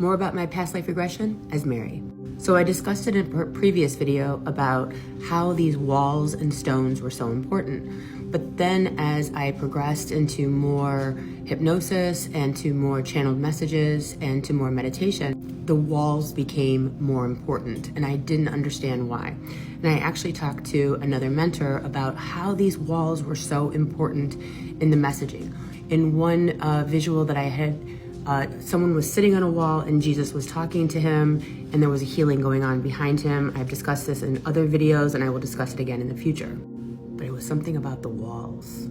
more about my past life regression as Mary. So I discussed in a previous video about how these walls and stones were so important. But then as I progressed into more hypnosis and to more channeled messages and to more meditation, the walls became more important and I didn't understand why. And I actually talked to another mentor about how these walls were so important in the messaging. In one visual that I had, someone was sitting on a wall and Jesus was talking to him and there was a healing going on behind him. I've discussed this in other videos and I will discuss it again in the future. But it was something about the walls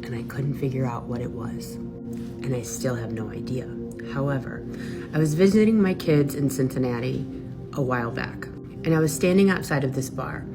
and I couldn't figure out what it was. And I still have no idea. However, I was visiting my kids in Cincinnati a while back and I was standing outside of this bar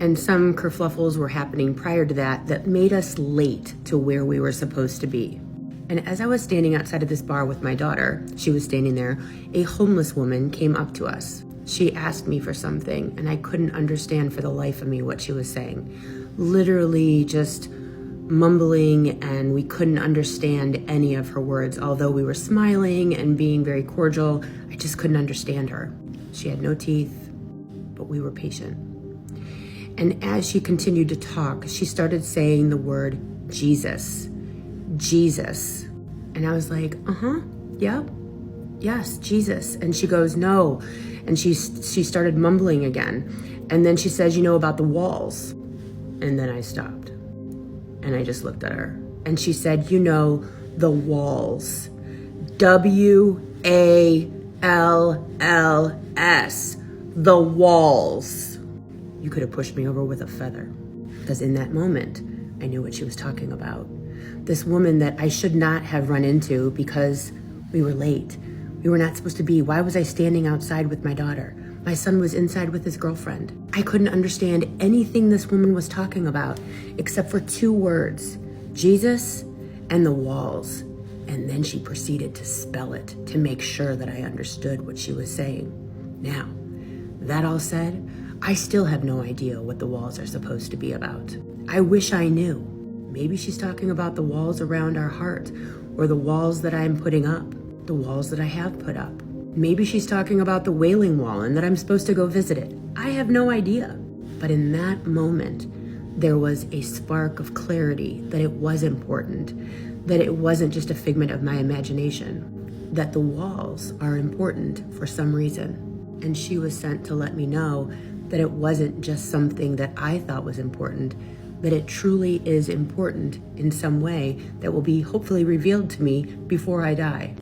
and some kerfluffles were happening prior to that made us late to where we were supposed to be. And as I was standing outside of this bar with my daughter, she was standing there, a homeless woman came up to us. She asked me for something and I couldn't understand for the life of me what she was saying. Literally just mumbling and we couldn't understand any of her words. Although we were smiling and being very cordial, I just couldn't understand her. She had no teeth, but we were patient. And as she continued to talk, she started saying the word Jesus. Jesus. And I was like, yep, yes, Jesus. And she goes, no. And she started mumbling again. And then she says, you know about the walls. And then I stopped and I just looked at her and she said, you know, the walls, W-A-L-L-S, the walls. You could have pushed me over with a feather because in that moment, I knew what she was talking about. This woman that I should not have run into because we were late. We were not supposed to be. Why was I standing outside with my daughter? My son was inside with his girlfriend. I couldn't understand anything this woman was talking about except for two words, Jesus and the walls. And then she proceeded to spell it to make sure that I understood what she was saying. Now, that all said, I still have no idea what the walls are supposed to be about. I wish I knew. Maybe she's talking about the walls around our heart or the walls that I'm putting up, the walls that I have put up. Maybe she's talking about the Wailing Wall and that I'm supposed to go visit it. I have no idea. But in that moment, there was a spark of clarity that it was important, that it wasn't just a figment of my imagination, that the walls are important for some reason. And she was sent to let me know that it wasn't just something that I thought was important, that it truly is important in some way that will be hopefully revealed to me before I die.